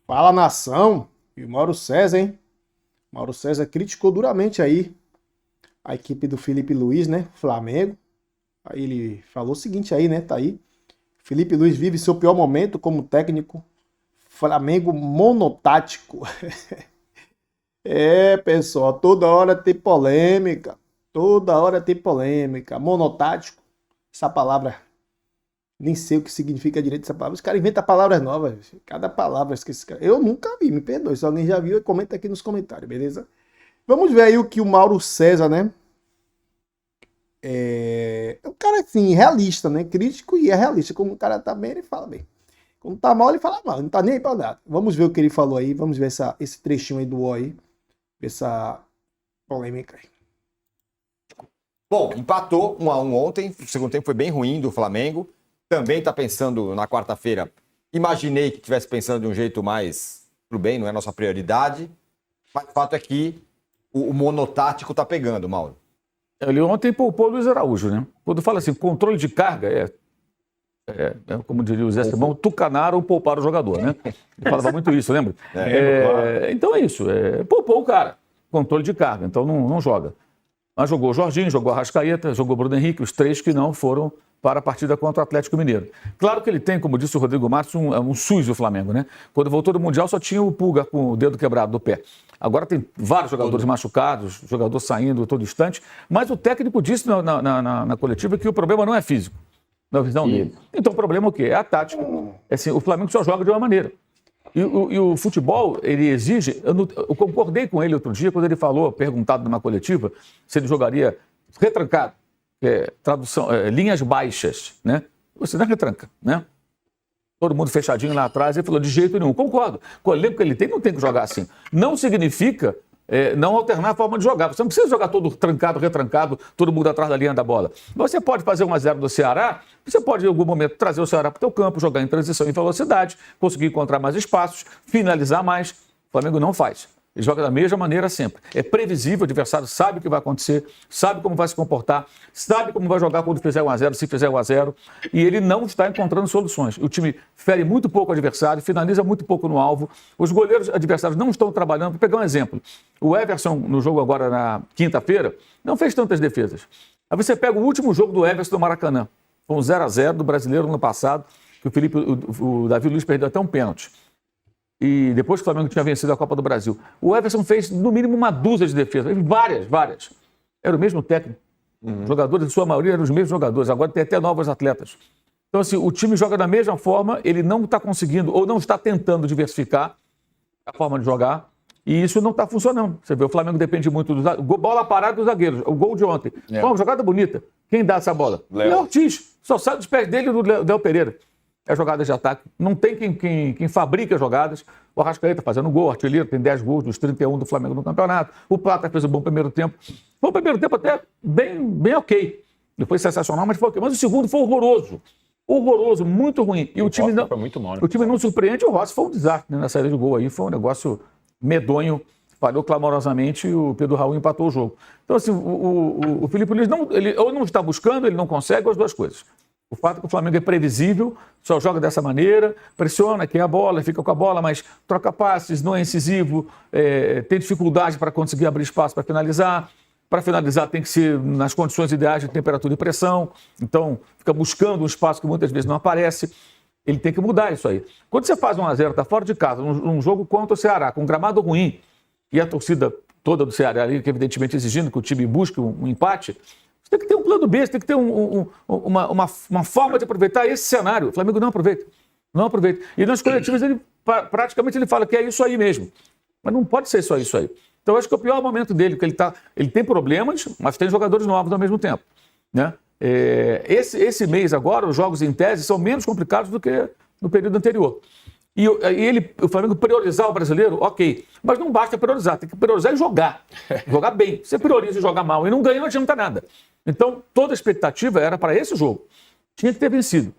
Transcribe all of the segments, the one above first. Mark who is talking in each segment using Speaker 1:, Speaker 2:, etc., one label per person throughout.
Speaker 1: Fala, nação! E o Mauro César, hein? Mauro César criticou duramente aí a equipe do Felipe Luiz, né? Flamengo. Aí ele falou o seguinte aí, né? Tá aí. Felipe Luiz vive seu pior momento como técnico. Flamengo monotático. É, pessoal, toda hora tem polêmica. Toda hora tem polêmica. Monotático. Essa palavra, nem sei o que significa direito essa palavra. Os caras inventam palavras novas. Cada palavra que esse cara... Eu nunca vi, me perdoe. Se alguém já viu, comenta aqui nos comentários, beleza? Vamos ver aí o que o Mauro César, né? É um cara assim, realista, né? Crítico e é realista. Como o cara tá bem, ele fala bem. Quando tá mal, ele fala mal. Não tá nem aí pra nada. Vamos ver o que ele falou aí. Vamos ver esse trechinho aí do O aí. Essa polêmica aí.
Speaker 2: Bom, empatou 1-1 ontem. O segundo tempo foi bem ruim do Flamengo. Também tá pensando na quarta-feira. Imaginei que estivesse pensando de um jeito mais pro bem, não é nossa prioridade. Mas o fato é que o monotático tá pegando, Mauro.
Speaker 3: Ele ontem poupou o Luiz Araújo, né? Quando fala assim, controle de carga, como diria o Zé Simão, tucanar ou poupar o jogador, né? Ele falava muito isso, lembra? Então é isso, poupou o cara, controle de carga, então não joga. Mas jogou o Jorginho, jogou a Arrascaeta, jogou o Bruno Henrique, os três que não foram para a partida contra o Atlético Mineiro. Claro que ele tem, como disse o Rodrigo Matos, um SUS do Flamengo, né? Quando voltou do Mundial só tinha o Pulga com o dedo quebrado do pé. Agora tem vários jogadores machucados, jogador saindo todo instante, mas o técnico disse na coletiva que o problema não é físico, na visão dele. Então o problema é o quê? É a tática. É assim, o Flamengo só joga de uma maneira. E o futebol, ele exige... Eu concordei com ele outro dia, quando ele falou, perguntado numa coletiva, se ele jogaria retrancado, linhas baixas, né? Você não retranca, né? Todo mundo fechadinho lá atrás, ele falou, de jeito nenhum. Concordo. Com o elenco que ele tem, não tem que jogar assim. Não significa não alternar a forma de jogar. Você não precisa jogar todo trancado, retrancado, todo mundo atrás da linha da bola. Você pode fazer 1-0 do Ceará, você pode, em algum momento, trazer o Ceará para o teu campo, jogar em transição em velocidade, conseguir encontrar mais espaços, finalizar mais. O Flamengo não faz. Ele joga da mesma maneira sempre. É previsível, o adversário sabe o que vai acontecer, sabe como vai se comportar, sabe como vai jogar quando fizer 1-0, se fizer 1-0, e ele não está encontrando soluções. O time fere muito pouco o adversário, finaliza muito pouco no alvo, os goleiros adversários não estão trabalhando. Vou pegar um exemplo. O Everson, no jogo agora na quinta-feira, não fez tantas defesas. Aí você pega o último jogo do Everson do Maracanã. Foi um 0-0 do Brasileiro no ano passado, que o Davi Luiz perdeu até um pênalti. E depois que o Flamengo tinha vencido a Copa do Brasil. O Everson fez, no mínimo, uma dúzia de defesas. Várias. Era o mesmo técnico. Os jogadores, em sua maioria, eram os mesmos jogadores. Agora tem até novos atletas. Então, assim, o time joga da mesma forma, ele não está conseguindo, ou não está tentando diversificar a forma de jogar, e isso não está funcionando. Você vê, o Flamengo depende muito bola parada dos zagueiros. O gol de ontem. Foi uma jogada bonita. Quem dá essa bola? Léo Ortiz. Só sai dos pés dele do Léo Pereira. É jogada de ataque. Não tem quem fabrica jogadas. O Arrascaeta fazendo gol, artilheiro, tem 10 gols dos 31 do Flamengo no campeonato. O Plata fez um bom primeiro tempo. Foi um primeiro tempo até bem ok. Não foi sensacional, mas foi ok. Mas o segundo foi horroroso. Horroroso, muito ruim. E o time não,
Speaker 4: foi muito mal, né?
Speaker 3: O time não surpreende. O Rossi foi um desastre, né? Na saída de gol aí. Foi um negócio medonho. Falhou clamorosamente e o Pedro Raul empatou o jogo. Então, assim, o Felipe Luiz ele ou não está buscando, ele não consegue, ou as duas coisas. O fato é que o Flamengo é previsível, só joga dessa maneira, pressiona, quer a bola, fica com a bola, mas troca passes, não é incisivo, tem dificuldade para conseguir abrir espaço para finalizar. Para finalizar tem que ser nas condições ideais de temperatura e pressão. Então, fica buscando um espaço que muitas vezes não aparece. Ele tem que mudar isso aí. Quando você faz 1-0, está fora de casa, num jogo contra o Ceará, com um gramado ruim, e a torcida toda do Ceará ali, que evidentemente exigindo que o time busque um empate, você tem que ter um plano B, você tem que ter uma forma de aproveitar esse cenário. O Flamengo não aproveita. Não aproveita. E nas coletivas, praticamente ele fala que é isso aí mesmo. Mas não pode ser só isso aí. Então, eu acho que é o pior momento dele, porque ele tem problemas, mas tem jogadores novos ao mesmo tempo. Né? Esse mês agora, os jogos em tese são menos complicados do que no período anterior. E o Flamengo priorizar o brasileiro, ok. Mas não basta priorizar, tem que priorizar e jogar. Jogar bem. Você prioriza e joga mal e não ganha, não adianta nada. Então, toda a expectativa era para esse jogo. Tinha que ter vencido.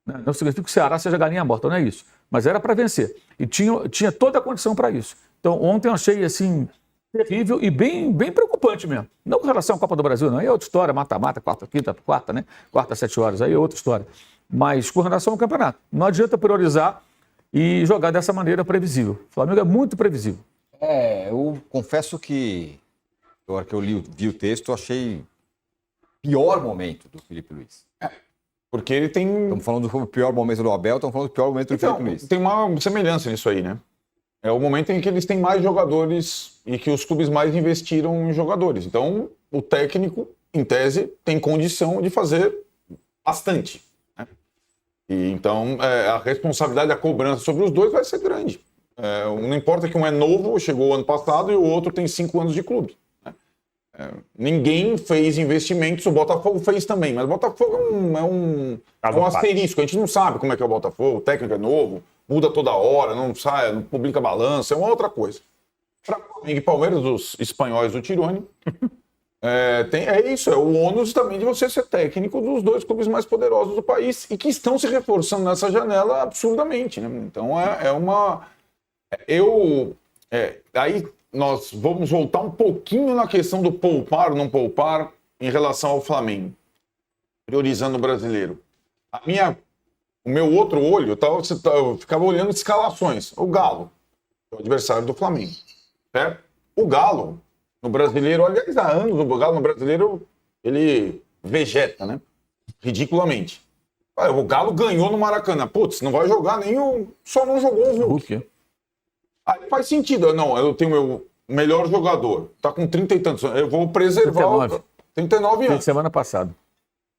Speaker 3: Não significa que o Ceará seja galinha morta, não é isso. Mas era para vencer. E tinha toda a condição para isso. Então, ontem eu achei, assim, terrível e bem preocupante mesmo. Não com relação à Copa do Brasil, não. Aí é outra história, mata-mata, quarta, né? Quarta, 7 horas, aí é outra história. Mas com relação ao campeonato. Não adianta priorizar e jogar dessa maneira previsível. O Flamengo é muito previsível.
Speaker 2: Eu confesso que, na hora que eu vi o texto, eu achei pior momento do Felipe Luiz.
Speaker 4: Porque ele tem.
Speaker 2: Estamos falando do pior momento do Abel, estamos falando do pior momento do
Speaker 4: Então,
Speaker 2: Felipe Luiz.
Speaker 4: tem uma semelhança nisso aí, né? É o momento em que eles têm mais jogadores e que os clubes mais investiram em jogadores. Então, o técnico, em tese, tem condição de fazer bastante. Né? E então, a responsabilidade da cobrança sobre os dois vai ser grande. Não importa que um é novo, chegou ano passado, e o outro tem 5 anos de clube. Né? Ninguém fez investimentos, o Botafogo fez também, mas o Botafogo é um asterisco. A gente não sabe como é que é o Botafogo, o técnico é novo, muda toda hora, não sai, não publica balanço, é uma outra coisa. Para Flamengo e Palmeiras, os espanhóis do Tirone, é isso, é o ônus também de você ser técnico dos 2 clubes mais poderosos do país e que estão se reforçando nessa janela absurdamente. Né? Então aí nós vamos voltar um pouquinho na questão do poupar ou não poupar em relação ao Flamengo, priorizando o brasileiro. O meu outro olho, eu ficava olhando escalações. O Galo, o adversário do Flamengo. Certo? O Galo, no brasileiro, aliás, há anos o Galo no brasileiro, ele vegeta, né? Ridiculamente. O Galo ganhou no Maracanã. Putz, não vai jogar só não jogou o Hulk. Aí faz sentido. Não, eu tenho meu melhor jogador. Tá com 30 e tantos anos. Eu vou preservar 39 anos.
Speaker 3: Semana passada.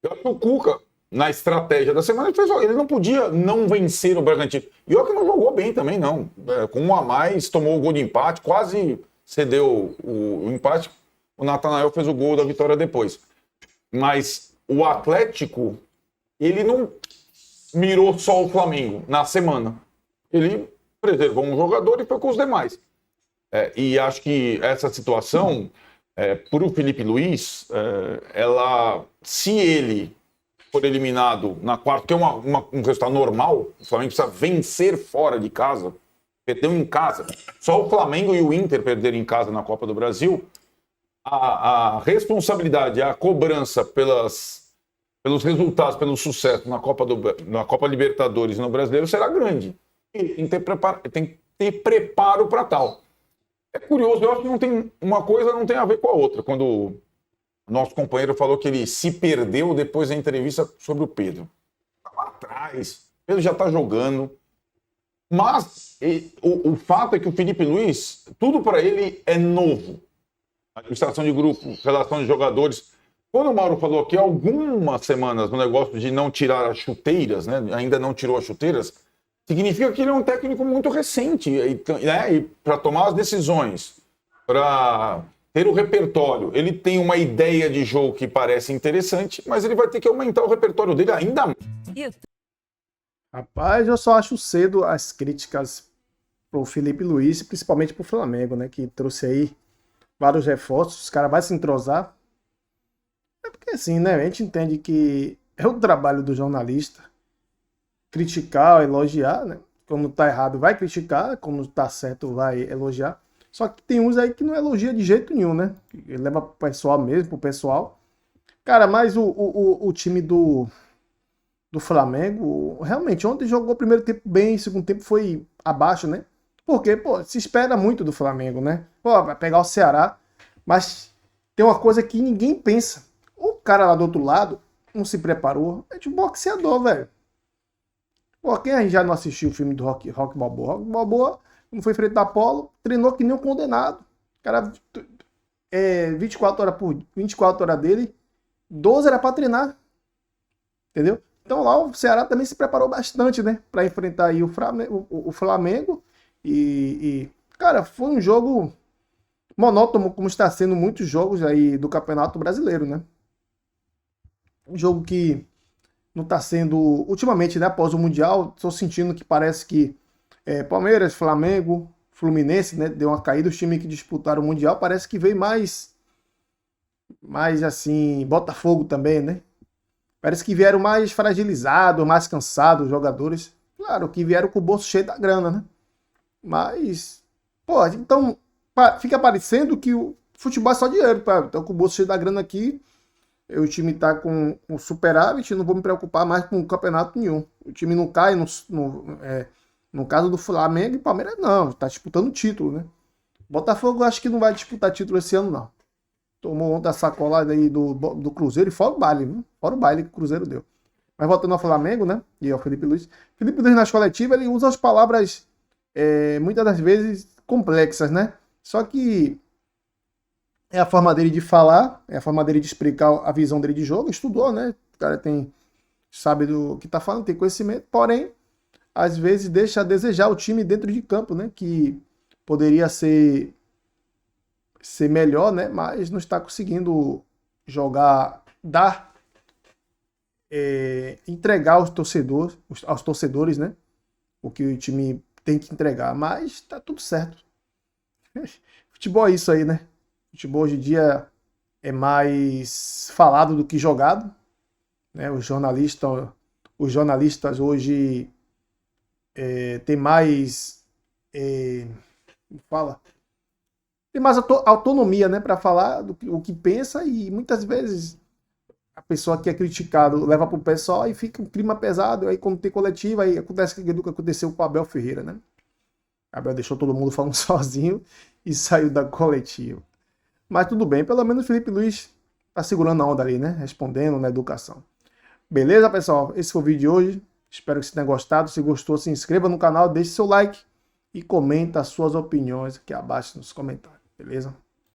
Speaker 4: Eu acho que o Cuca, na estratégia da semana, ele não podia não vencer o Bragantino. E olha que não jogou bem também, não. Com 1 a mais, tomou o gol de empate, quase cedeu o empate. O Natanael fez o gol da vitória depois. Mas o Atlético, ele não mirou só o Flamengo na semana. Ele preservou um jogador e foi com os demais. E acho que essa situação, para o Felipe Luiz, se ele for eliminado na quarta, que é um resultado normal, o Flamengo precisa vencer fora de casa, perdeu em casa. Só o Flamengo e o Inter perderam em casa na Copa do Brasil. A responsabilidade, a cobrança pelos resultados, pelo sucesso na Copa Libertadores e no Brasileiro será grande. E tem que ter preparo para tal. É curioso, eu acho que uma coisa não tem a ver com a outra. Quando o nosso companheiro falou que ele se perdeu depois da entrevista sobre o Pedro. Lá atrás, Pedro já está jogando. Mas o fato é que o Felipe Luiz, tudo para ele é novo. Administração de grupo, relação de jogadores. Quando o Mauro falou aqui, algumas semanas no negócio de não tirar as chuteiras, né? Ainda não tirou as chuteiras, significa que ele é um técnico muito recente. Né? E para tomar as decisões, para ter o repertório, ele tem uma ideia de jogo que parece interessante, mas ele vai ter que aumentar o repertório dele ainda mais.
Speaker 1: Rapaz, eu só acho cedo as críticas pro Felipe Luiz, principalmente pro Flamengo, né? Que trouxe aí vários reforços, os caras vão se entrosar. É porque assim, né? A gente entende que é o trabalho do jornalista criticar, elogiar, né? Quando tá errado vai criticar, quando tá certo vai elogiar. Só que tem uns aí que não elogia de jeito nenhum, né? Ele leva pro pessoal mesmo, pro pessoal. Cara, mas o time do Flamengo, realmente, ontem jogou o primeiro tempo bem, o segundo tempo foi abaixo, né? Porque, se espera muito do Flamengo, né? Vai pegar o Ceará, mas tem uma coisa que ninguém pensa. O cara lá do outro lado não se preparou, é de boxeador, velho. Quem aí já não assistiu o filme do Rock Balboa? Rock Balboa, quando foi enfrentar Apolo, treinou que nem um condenado. O cara, 24 horas dele, 12 era pra treinar. Entendeu? Então lá o Ceará também se preparou bastante, né? Pra enfrentar aí o Flamengo. Cara, foi um jogo monótono, como está sendo muitos jogos aí do Campeonato Brasileiro, né? Um jogo que não está sendo, ultimamente, né, após o Mundial, estou sentindo que parece que Palmeiras, Flamengo, Fluminense, né, deu uma caída, os times que disputaram o Mundial, parece que veio mais assim, Botafogo também, né? Parece que vieram mais fragilizados, mais cansados os jogadores. Claro que vieram com o bolso cheio da grana, né? Mas, então fica parecendo que o futebol é só dinheiro, tá? Então com o bolso cheio da grana aqui, o time tá com superávit, não vou me preocupar mais com o campeonato nenhum. O time não cai, No caso do Flamengo e Palmeiras, não, tá disputando o título, né? Botafogo acho que não vai disputar título esse ano, não. Tomou ontem a sacolada aí do Cruzeiro e fora o baile, viu? Fora o baile que o Cruzeiro deu. Mas voltando ao Flamengo, né? E ao Felipe Luiz. Felipe Luiz nas coletivas, ele usa as palavras muitas das vezes complexas, né? Só que é a forma dele de falar, é a forma dele de explicar a visão dele de jogo. Estudou, né? O cara sabe do que tá falando, tem conhecimento, porém, às vezes deixa a desejar o time dentro de campo, né? Que poderia ser melhor, né? Mas não está conseguindo jogar, entregar aos torcedores, né? O que o time tem que entregar. Mas tá tudo certo. Futebol é isso aí, né? Futebol hoje em dia é mais falado do que jogado, né? Os jornalistas hoje têm mais tem mais autonomia, né, para falar o que pensa, e muitas vezes a pessoa que é criticado leva pro pessoal e fica um clima pesado. Aí quando tem coletiva, aí acontece o que aconteceu com o Abel Ferreira, né? Abel deixou todo mundo falando sozinho e saiu da coletiva. Mas tudo bem, pelo menos o Felipe Luiz tá segurando a onda ali, né? Respondendo na educação. Beleza, pessoal? Esse foi o vídeo de hoje. Espero que você tenha gostado. Se gostou, se inscreva no canal, deixe seu like e comenta as suas opiniões aqui abaixo nos comentários. Beleza?